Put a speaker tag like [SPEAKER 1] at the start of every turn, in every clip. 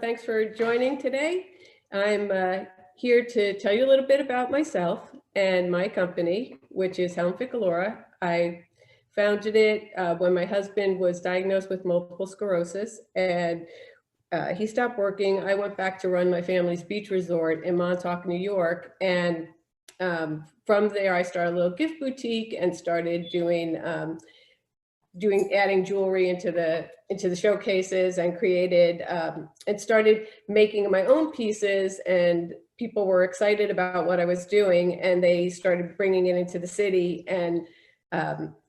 [SPEAKER 1] Thanks for joining today. I'm here to tell you a little bit about myself and my company, which is Helen Ficalora. I founded it when my husband was diagnosed with multiple sclerosis, and he stopped working. I went back to run my family's beach resort in Montauk, New York. And from there, I started a little gift boutique and started adding jewelry into the showcases, and created and started making my own pieces, and people were excited about what I was doing, and they started bringing it into the city and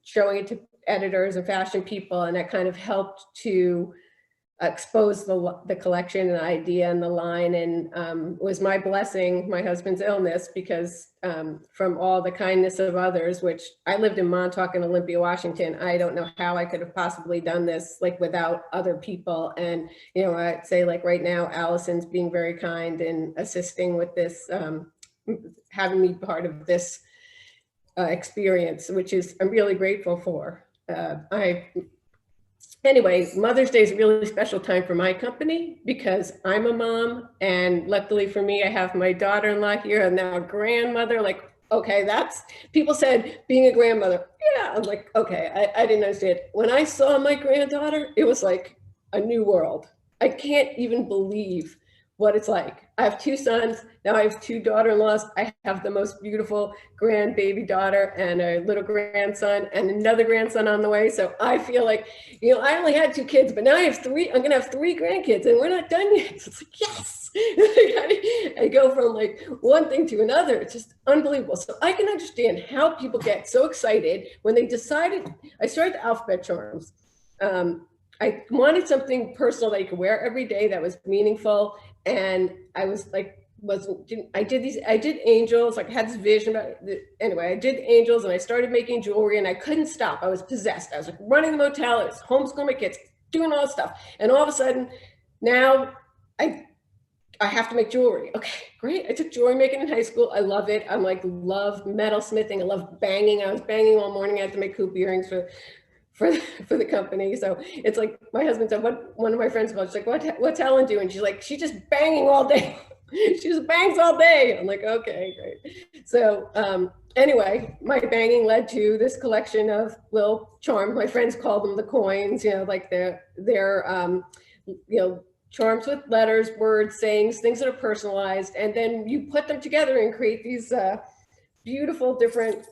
[SPEAKER 1] showing it to editors and fashion people, and that kind of helped to expose the collection and the idea and the line. And was my blessing, my husband's illness, because from all the kindness of others, which I lived in Montauk and Olympia, Washington. I don't know how I could have possibly done this like without other people. And, you know, I'd say like right now, Allison's being very kind and assisting with this, having me part of this experience, which is I'm really grateful for. Anyway, Mother's Day is a really special time for my company because I'm a mom, and luckily for me, I have my daughter-in-law here and now a grandmother. Like, okay, people said being a grandmother. Yeah, I'm like, okay, I didn't understand. When I saw my granddaughter, it was like a new world. I can't even believe what it's like. I have two sons, now I have two daughter-in-laws. I have the most beautiful grandbaby daughter and a little grandson and another grandson on the way. So I feel like, you know, I only had two kids, but now I have three. I'm gonna have three grandkids and we're not done yet. So it's like, yes. I go from like one thing to another. It's just unbelievable. So I can understand how people get so excited when they decided. I started the alphabet charms. I wanted something personal that you could wear every day that was meaningful. And I was like, I did angels, like I had this vision about it. Anyway, I did angels and I started making jewelry and I couldn't stop. I was possessed. I was like running the motel, I was homeschooling my kids, doing all this stuff. And all of a sudden now I have to make jewelry. Okay, great. I took jewelry making in high school. I love it. I'm like, love metalsmithing. I love banging. I was banging all morning. I had to make hoop earrings for the company. So it's like my husband said, one of my friends called, she's like, what's Helen doing? She's like, she's just banging all day. She just bangs all day. I'm like, okay, great. So anyway, my banging led to this collection of little charms. My friends call them the coins, you know, like they're you know, charms with letters, words, sayings, things that are personalized. And then you put them together and create these beautiful different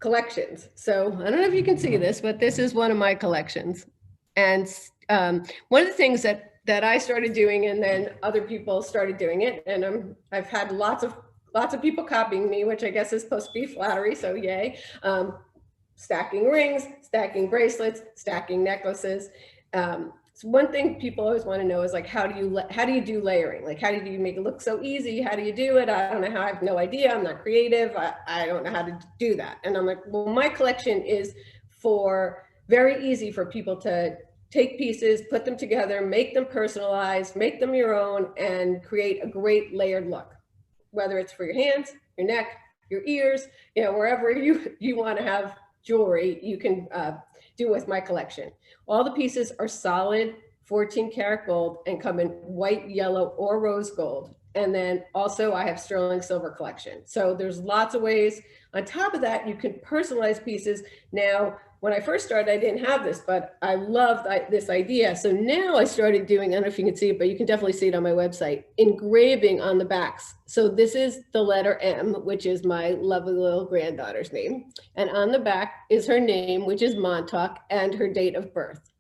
[SPEAKER 1] collections. So I don't know if you can see this, but this is one of my collections. And one of the things that I started doing, and then other people started doing it, and I've had lots of people copying me, which I guess is supposed to be flattery. So yay! Stacking rings, stacking bracelets, stacking necklaces. So one thing people always want to know is like, how do you do layering? Like, how do you make it look so easy? How do you do it? I don't know how. I have no idea. I'm not creative. I don't know how to do that. And I'm like, well, my collection is very easy for people to take pieces, put them together, make them personalized, make them your own, and create a great layered look. Whether it's for your hands, your neck, your ears, you know, wherever you want to have jewelry, you can do with my collection. All the pieces are solid 14 karat gold and come in white, yellow, or rose gold. And then also I have sterling silver collection. So there's lots of ways. On top of that, you can personalize pieces. Now, when I first started, I didn't have this, but I loved this idea. So now I started doing, I don't know if you can see it, but you can definitely see it on my website, engraving on the backs. So this is the letter M, which is my lovely little granddaughter's name. And on the back is her name, which is Montauk, and her date of birth.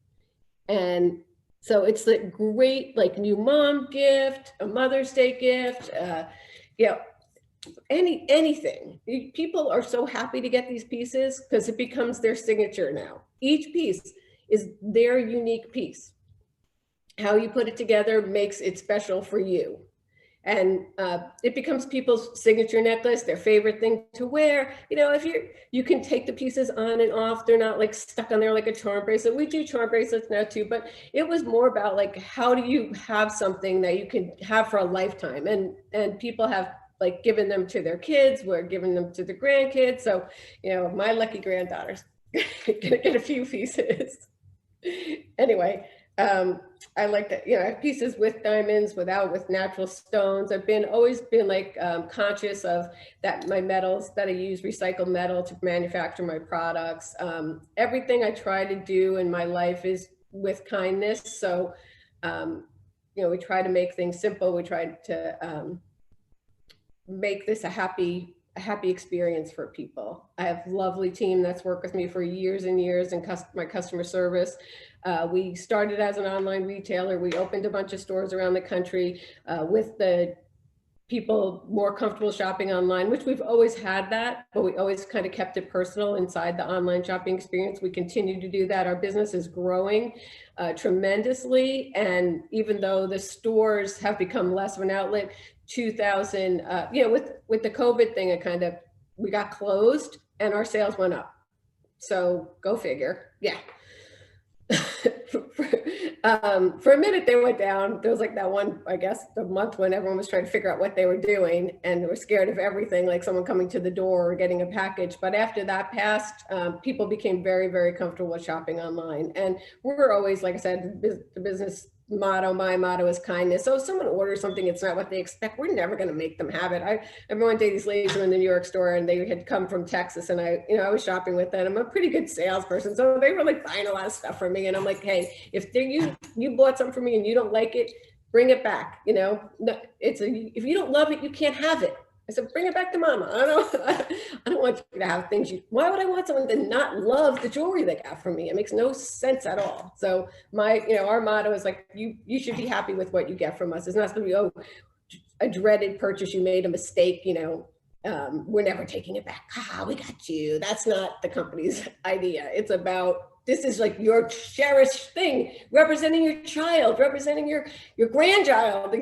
[SPEAKER 1] And so it's a great like new mom gift, a Mother's Day gift, you know, anything. People are so happy to get these pieces because it becomes their signature now. Each piece is their unique piece. How you put it together makes it special for you. And it becomes people's signature necklace, their favorite thing to wear. You know, if you can take the pieces on and off, they're not like stuck on there like a charm bracelet. We do charm bracelets now too, but it was more about like, how do you have something that you can have for a lifetime? And people have like given them to their kids, we're giving them to the grandkids. So, you know, my lucky granddaughter's gonna get a few pieces. Anyway, I like that, I have pieces with diamonds, without, with natural stones. I've always been like conscious of that, my metals that I use, recycled metal to manufacture my products. Everything I try to do in my life is with kindness. So, we try to make things simple. We try to make this a happy experience for people. I have a lovely team that's worked with me for years and years in my customer service. We started as an online retailer. We opened a bunch of stores around the country with the people more comfortable shopping online, which we've always had that, but we always kind of kept it personal inside the online shopping experience. We continue to do that. Our business is growing tremendously. And even though the stores have become less of an outlet, 2000, with the COVID thing, we got closed and our sales went up. So go figure. Yeah. For a minute they went down. There was like that one, I guess, the month when everyone was trying to figure out what they were doing and they were scared of everything, like someone coming to the door or getting a package. But after that passed, people became very, very comfortable with shopping online. And we're always, like I said, the business motto, my motto is kindness. So if someone orders something, it's not what they expect, we're never going to make them have it. I remember one day these ladies were in the New York store and they had come from Texas, and I was shopping with them. I'm a pretty good salesperson, so they were like buying a lot of stuff from me, and I'm like, hey, if you bought something from me and you don't like it, bring it back. If you don't love it, you can't have it. I said, bring it back to mama. I don't want you to have things why would I want someone to not love the jewelry they got from me? It makes no sense at all. So our motto is like, you should be happy with what you get from us. It's not supposed to be, a dreaded purchase, you made a mistake, we're never taking it back. We got you. That's not the company's idea. It's about, this is like your cherished thing, representing your child, representing your grandchild,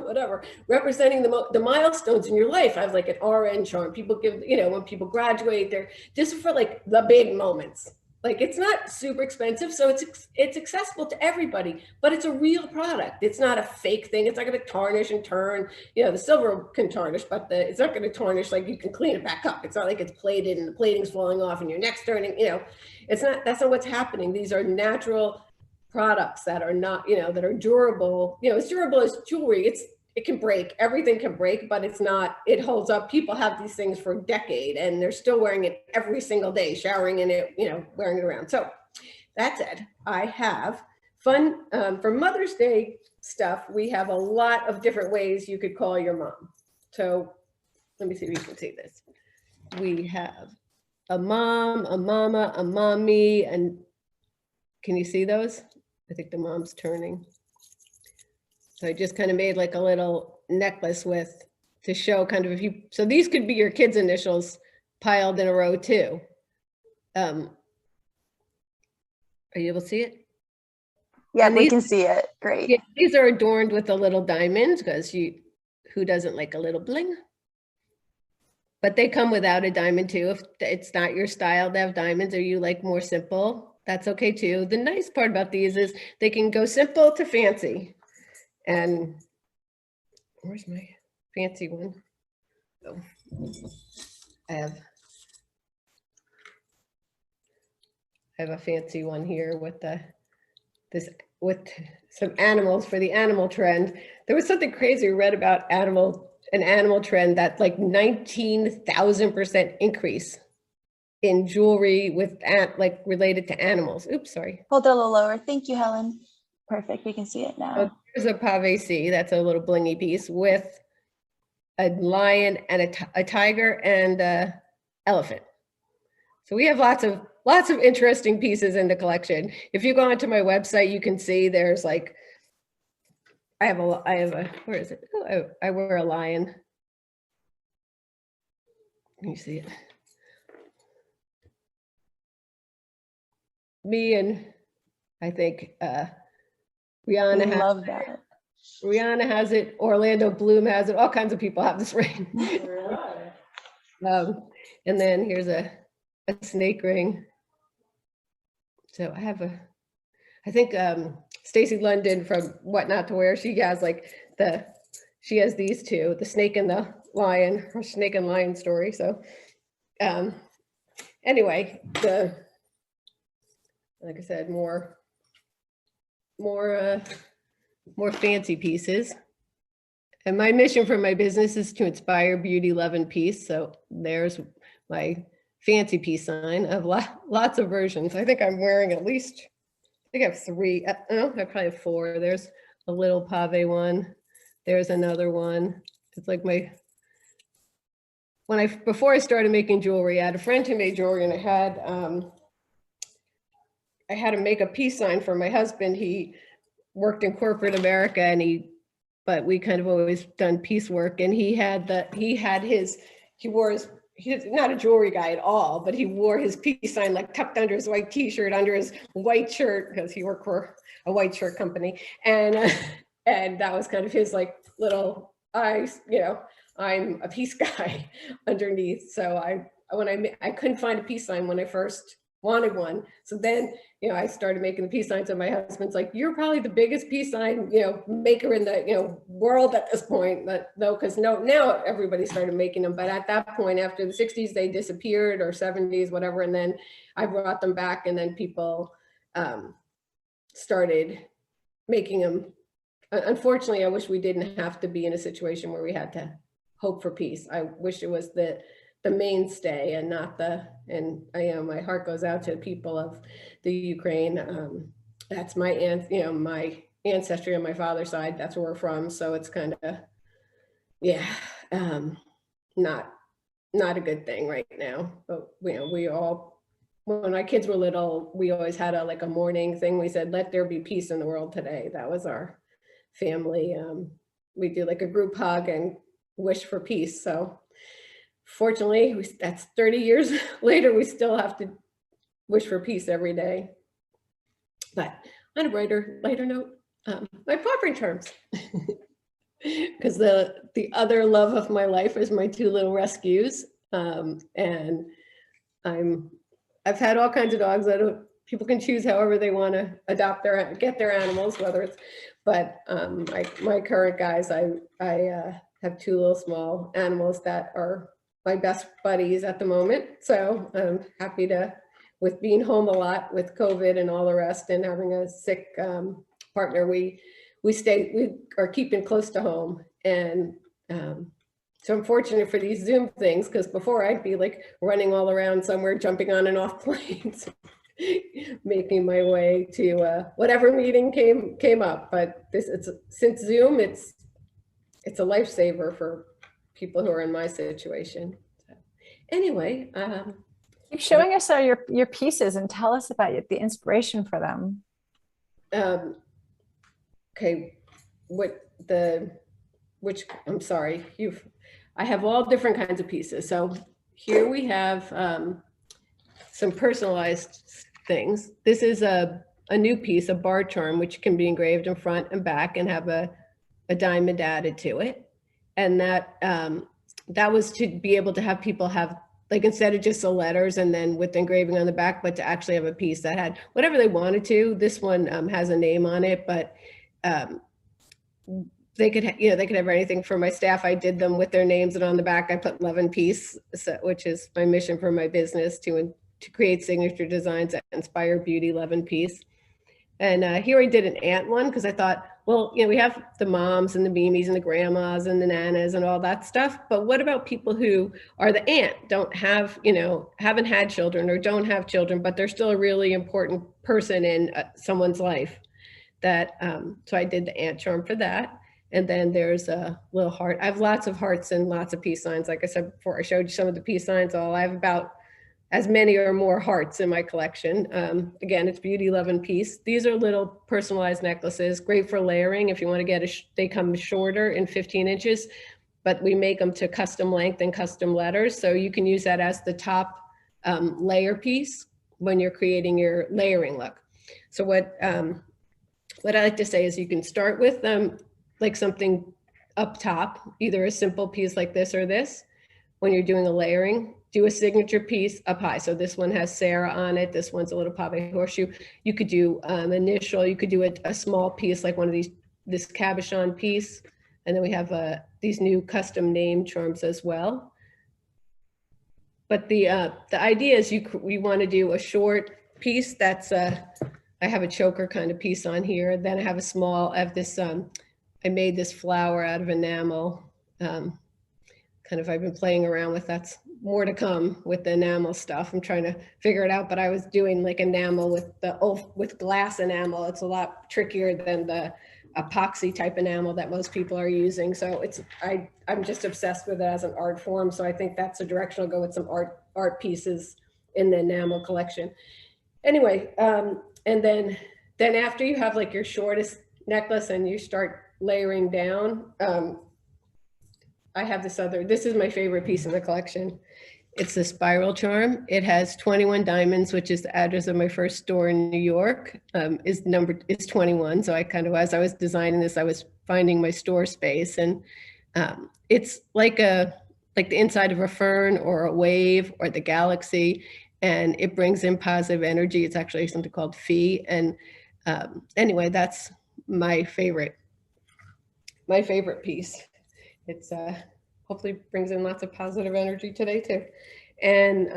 [SPEAKER 1] whatever, representing the milestones in your life. I have like an RN charm. People give, when people graduate, this is for like the big moments. Like, it's not super expensive, so it's accessible to everybody, but it's a real product. It's not a fake thing. It's not going to tarnish and turn. The silver can tarnish, but it's not going to tarnish. Like, you can clean it back up. It's not like it's plated and the plating's falling off and your neck's turning. It's not. That's not what's happening. These are natural products that are not, that are durable. As durable as jewelry. It can break. Everything can break, but it's not. It holds up. People have these things for a decade, and they're still wearing it every single day, showering in it, wearing it around. So that said, I have fun for Mother's Day stuff. We have a lot of different ways you could call your mom. So let me see if you can see this. We have a mom, a mama, a mommy, and can you see those? I think the mom's turning. So I just kind of made like a little necklace to show kind of so these could be your kids' initials piled in a row too. Are you able to see it?
[SPEAKER 2] Yeah, we can see it. Great.
[SPEAKER 1] Yeah, these are adorned with a little diamond because who doesn't like a little bling? But they come without a diamond too. If it's not your style to have diamonds, or you like more simple, that's okay too. The nice part about these is they can go simple to fancy. And where's my fancy one? Oh, I have a fancy one here with with some animals for the animal trend. There was something crazy we read about an animal trend that like 19,000% increase in jewelry with like related to animals. Oops, sorry.
[SPEAKER 2] Hold it a little lower. Thank you, Helen. Perfect. We can see it now.
[SPEAKER 1] So there's a pavesi. That's a little blingy piece with a lion and a tiger and a elephant. So we have lots of interesting pieces in the collection. If you go onto my website, you can see there's like, I have a, where is it? Oh, I wear a lion. Can you see it? Me and I think Rihanna
[SPEAKER 2] love that.
[SPEAKER 1] Rihanna has it. Orlando Bloom has it. All kinds of people have this ring. And then here's a snake ring. So I think Stacy London from What Not to Wear, she has like she has these two, the snake and the lion, her snake and lion story. So anyway, like I said, more more fancy pieces. And my mission for my business is to inspire beauty, love, and peace. So there's my fancy peace sign of lots of versions. I think I'm wearing at least, I think I have 3. No, I probably have 4. There's a little pave one. There's another one. It's like before I started making jewelry, I had a friend who made jewelry, and I had to make a peace sign for my husband. He worked in corporate America, but we kind of always done piecework, and he's not a jewelry guy at all, but he wore his peace sign like tucked under his white t-shirt, under his white shirt, because he worked for a white shirt company. And that was kind of his like little eyes, I'm a peace guy underneath. So I couldn't find a peace sign when I first wanted one. So then, I started making the peace signs, and my husband's like, you're probably the biggest peace sign, maker in the, world at this point. But no, because now everybody started making them. But at that point, after the 60s, they disappeared, or 70s, whatever. And then I brought them back, and then people started making them. Unfortunately, I wish we didn't have to be in a situation where we had to hope for peace. I wish it was the mainstay and not my heart goes out to people of the Ukraine. That's my my ancestry on my father's side. That's where we're from. So it's kind of, not a good thing right now. But we all, when my kids were little, we always had a morning thing. We said, let there be peace in the world today. That was our family. We do like a group hug and wish for peace. So fortunately, that's 30 years later, we still have to wish for peace every day. But on a lighter note, my paupering terms. Because the other love of my life is my 2 little rescues. And I've had all kinds of dogs that people can choose however they want to get their animals, whether it's, but my current guys, I have 2 little small animals that are my best buddies at the moment. So I'm happy with being home a lot with COVID and all the rest, and having a sick partner, we are keeping close to home. And so I'm fortunate for these Zoom things, because before I'd be like running all around somewhere, jumping on and off planes, making my way to whatever meeting came up. But since Zoom, it's a lifesaver for people who are in my situation. So anyway,
[SPEAKER 3] keep showing us your pieces and tell us about the inspiration for them.
[SPEAKER 1] Okay, I'm sorry, I have all different kinds of pieces. So here we have some personalized things. This is a new piece, a bar charm, which can be engraved in front and back and have a diamond added to it. And that was to be able to have people have, like, instead of just the letters and then with the engraving on the back, but to actually have a piece that had whatever they wanted to. This one has a name on it, but they could have anything. For my staff, I did them with their names, and on the back I put Love and Peace, which is my mission for my business, to create signature designs that inspire beauty, love, and peace. And here I did an aunt one, because I thought, well, we have the moms and the Mimis and the grandmas and the nanas and all that stuff, but what about people who are the aunt, don't have, haven't had children or don't have children, but they're still a really important person in someone's life. So I did the aunt charm for that. And then there's a little heart. I have lots of hearts and lots of peace signs. Like I said before, I showed you some of the peace signs. I have about as many or more hearts in my collection. Again, it's beauty, love, and peace. These are little personalized necklaces, great for layering. If you want to get they come shorter in 15 inches, but we make them to custom length and custom letters. So you can use that as the top layer piece when you're creating your layering look. So what I like to say is you can start with like something up top, either a simple piece like this or this. When you're doing a layering, do a signature piece up high. So this one has Sarah on it. This one's a little pave horseshoe. You could do initial, you could do a small piece like one of this cabochon piece. And then we have these new custom name charms as well. But the idea is you want to do a short piece that's I have a choker kind of piece on here. Then I have I have this, I made this flower out of enamel. Kind of I've been playing around with, that's more to come with the enamel stuff. I'm trying to figure it out, but I was doing like enamel with glass enamel. It's a lot trickier than the epoxy type enamel that most people are using. So I'm just obsessed with it as an art form. So I think that's the direction I'll go with, some art pieces in the enamel collection. Anyway, and then after you have like your shortest necklace and you start layering down, I have this is my favorite piece in the collection. It's the spiral charm. It has 21 diamonds, which is the address of my first store in New York, is 21. So I kind of, as I was designing this, I was finding my store space, and it's like the inside of a fern or a wave or the galaxy, and it brings in positive energy. It's actually something called Phi. And anyway, that's my favorite piece. It's hopefully brings in lots of positive energy today too. And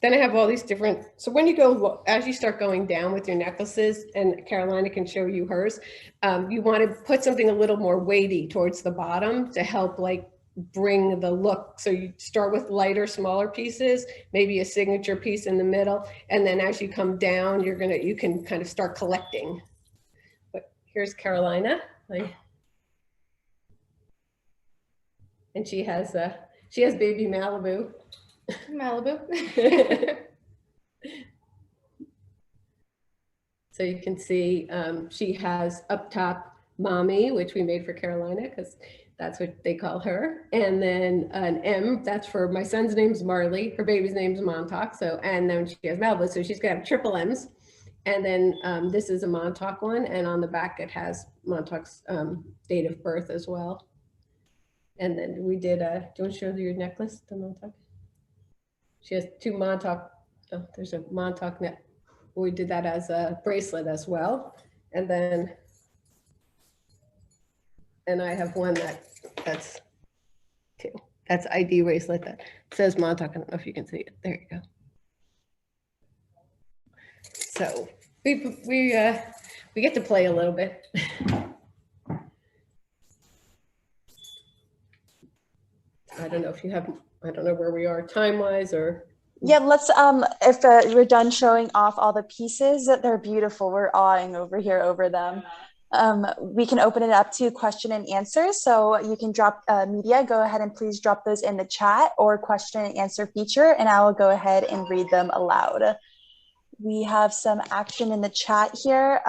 [SPEAKER 1] then I have all these different, so when you go, as you start going down with your necklaces, and Carolina can show you hers, you want to put something a little more weighty towards the bottom to help like bring the look. So you start with lighter, smaller pieces, maybe a signature piece in the middle. And then as you come down, you can kind of start collecting. But here's Carolina. And she has baby Malibu. So you can see she has up top Mommy, which we made for Carolina because that's what they call her. And then an M, that's for my son's name's Marley. Her baby's name's Montauk. So, and then she has Malibu. So she's gonna have triple M's. And then this is a Montauk one. And on the back, it has Montauk's date of birth as well. And then we did, do you want to show your necklace, the Montauk? She has two Montauk, there's a Montauk net. We did that as a bracelet as well. And then, and I have one that's two. That's ID bracelet that says Montauk. I don't know if you can see it. There you go. So we get to play a little bit. I don't know if you have, I don't know where we are time-wise or.
[SPEAKER 2] Yeah, let's, if we're done showing off all the pieces, that they're beautiful. We're awing over here over them. We can open it up to question and answer. So you can drop media, go ahead and please drop those in the chat or question and answer feature, and I will go ahead and read them aloud. We have some action in the chat here.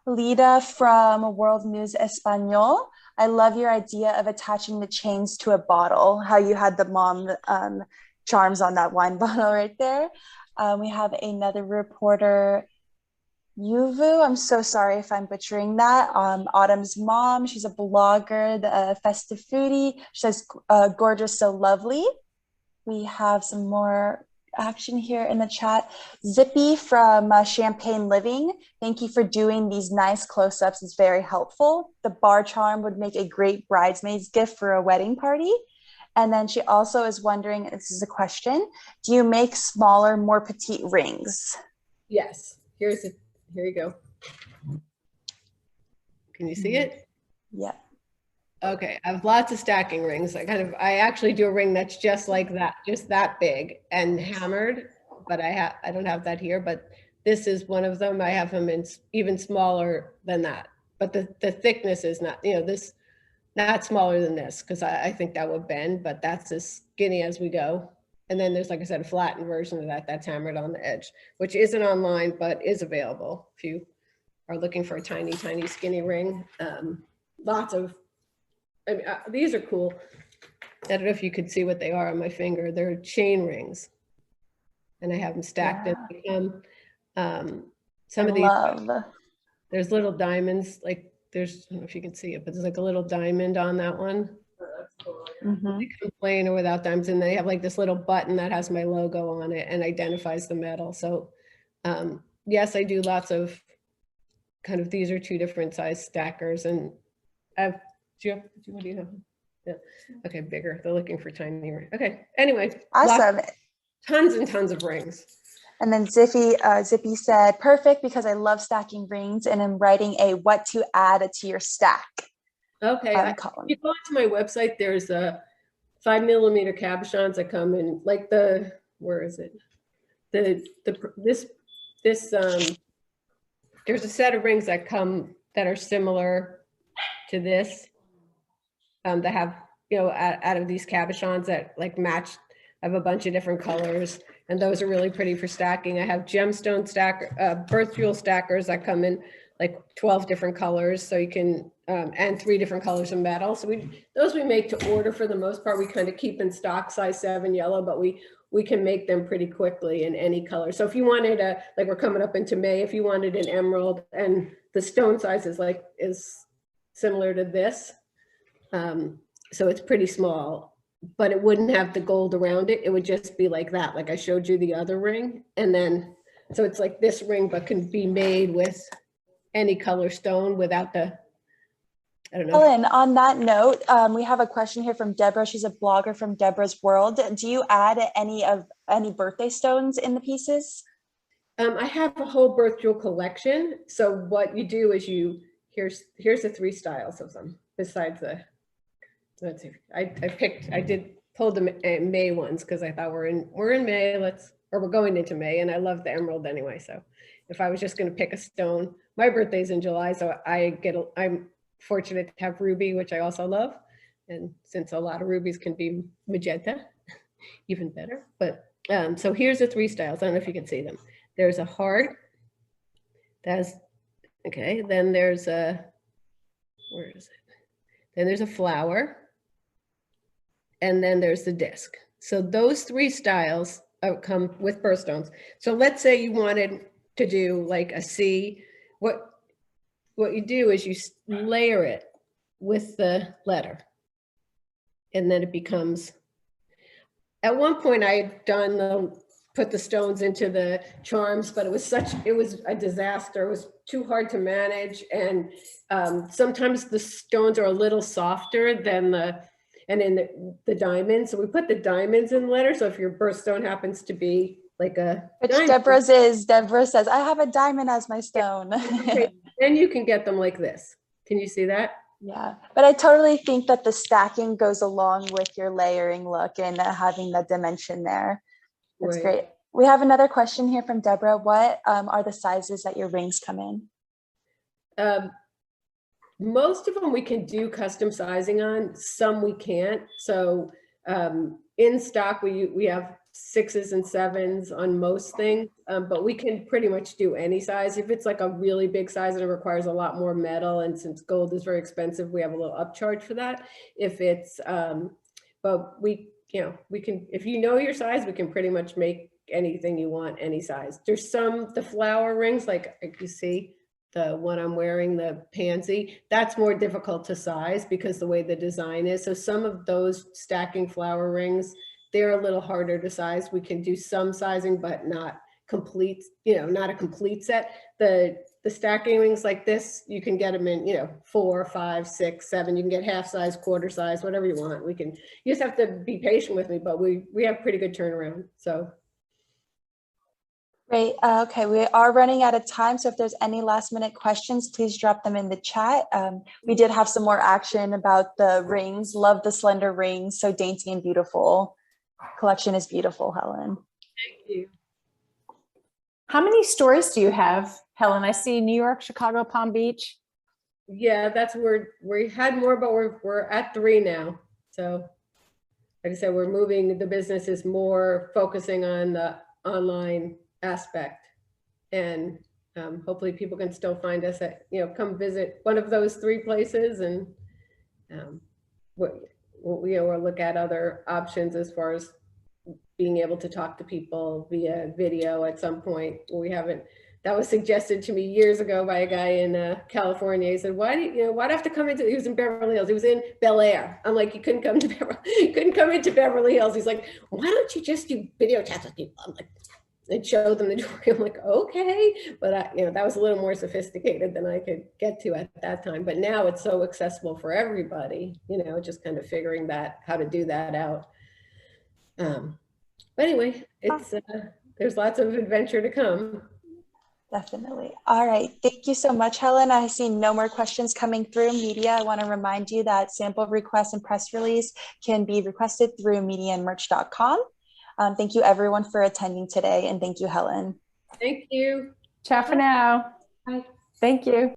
[SPEAKER 2] Lida from World News Espanol. I love your idea of attaching the chains to a bottle, how you had the mom charms on that wine bottle right there. We have another reporter, Yuvu. I'm so sorry if I'm butchering that. Autumn's mom, she's a blogger, the festive foodie. She says, gorgeous, so lovely. We have some more action here in the chat. Zippy from Champagne Living. Thank you for doing these nice close-ups. It's very helpful. The bar charm would make a great bridesmaid's gift for a wedding party. And then she also is wondering, this is a question, do you make smaller, more petite rings?
[SPEAKER 1] Yes. Here you go. Can you see it?
[SPEAKER 2] Yeah.
[SPEAKER 1] Okay, I have lots of stacking rings. I actually do a ring that's just like that, just that big and hammered, but I don't have that here, but this is one of them. I have them in even smaller than that, but the thickness is not, this, not smaller than this, because I think that would bend, but that's as skinny as we go. And then there's, like I said, a flattened version of that's hammered on the edge, which isn't online, but is available if you are looking for a tiny, tiny skinny ring. Lots of, I mean, these are cool. I don't know if you could see what they are on my finger. They're chain rings, and I have them stacked in. Some of these, there's little diamonds, like there's, I don't know if you can see it, but there's like a little diamond on that one. They come plain or without diamonds, and they have like this little button that has my logo on it and identifies the metal. So yes, I do lots of kind of, these are two different size stackers, and I've, what do you have? Yeah. Okay, bigger. They're looking for tiny rings. Okay. Anyway.
[SPEAKER 2] Awesome.
[SPEAKER 1] Tons and tons of rings.
[SPEAKER 2] And then Zippy said, perfect, because I love stacking rings and I'm writing a what to add to your stack.
[SPEAKER 1] Okay,
[SPEAKER 2] Column.
[SPEAKER 1] you go to my website, there's a 5mm cabochons that come in, like where is it? This there's a set of rings that are similar to this, that have, out of these cabochons that like match, have a bunch of different colors, and those are really pretty for stacking. I have gemstone birth jewel stackers that come in like 12 different colors, so you can, and 3 different colors of metal. So those we make to order for the most part. We kind of keep in stock size 7 yellow, but we can make them pretty quickly in any color. So if you wanted like we're coming up into May, if you wanted an emerald, and the stone size is similar to this, so it's pretty small, but it wouldn't have the gold around it. It would just be like that, like I showed you the other ring. And then, so it's like this ring, but can be made with any color stone without I don't know.
[SPEAKER 2] Helen, on that note, we have a question here from Deborah. She's a blogger from Deborah's World. Do you add any birthday stones in the pieces?
[SPEAKER 1] I have a whole birth jewel collection. So what you do is here's the 3 styles of them besides let's see, I did pull the May ones because I thought we're in May, we're going into May, and I love the emerald anyway. So if I was just going to pick a stone, my birthday's in July, so I'm fortunate to have ruby, which I also love. And since a lot of rubies can be magenta, even better. But so here's the 3 styles. I don't know if you can see them. There's a heart. That's okay. Then there's where is it? Then there's a flower. And then there's the disc. So those 3 styles come with birthstones. So let's say you wanted to do like a C. What you do is you layer it with the letter, and then it becomes. At one point, I had put the stones into the charms, but it was a disaster. It was too hard to manage, and sometimes the stones are a little softer than the diamonds. So we put the diamonds in the letter. So if your birthstone happens to be like
[SPEAKER 2] which Deborah says, I have a diamond as my stone.
[SPEAKER 1] Okay. Then you can get them like this. Can you see that?
[SPEAKER 2] Yeah, but I totally think that the stacking goes along with your layering look and having the dimension there. That's
[SPEAKER 1] Right.
[SPEAKER 2] great. We have another question here from Deborah. What are the sizes that your rings come in?
[SPEAKER 1] Most of them we can do custom sizing on, some we can't. So in stock, we have 6s and 7s on most things, but we can pretty much do any size. If it's like a really big size and it requires a lot more metal, and since gold is very expensive, we have a little upcharge for that. If it's, but we can, if you know your size, we can pretty much make anything you want, any size. There's the flower rings, like you see, the one I'm wearing, the pansy, that's more difficult to size because the way the design is. So some of those stacking flower rings, they're a little harder to size. We can do some sizing, but not complete, not a complete set. The stacking rings like this, you can get them in, 4, 5, 6, 7. You can get half size, quarter size, whatever you want. You just have to be patient with me, but we have pretty good turnaround. So.
[SPEAKER 2] Great. Okay, we are running out of time. So if there's any last minute questions, please drop them in the chat. We did have some more action about the rings. Love the slender rings. So dainty and beautiful. Collection is beautiful, Helen.
[SPEAKER 1] Thank you.
[SPEAKER 3] How many stores do you have, Helen? I see New York, Chicago, Palm Beach.
[SPEAKER 1] Yeah, that's where we had more, but we're at 3 now. So like I said, we're moving, the business is more focusing on the online aspect, and hopefully people can still find us at, come visit one of those 3 places, and or look at other options as far as being able to talk to people via video at some point. That was suggested to me years ago by a guy in California. He said, why do you have to come into, he was in Beverly Hills, he was in Bel Air. I'm like, you couldn't come into Beverly Hills. He's like, why don't you just do video chats with people? I'm like, and show them the jewelry. I'm like, okay, but that was a little more sophisticated than I could get to at that time. But now it's so accessible for everybody, just kind of figuring how to do that out. But anyway, it's there's lots of adventure to come.
[SPEAKER 2] Definitely. All right. Thank you so much, Helen. I see no more questions coming through media. I want to remind you that sample requests and press release can be requested through mediaandmerch.com. Thank you everyone for attending today. And thank you, Helen.
[SPEAKER 1] Thank you.
[SPEAKER 3] Ciao for now.
[SPEAKER 1] Bye.
[SPEAKER 3] Thank you.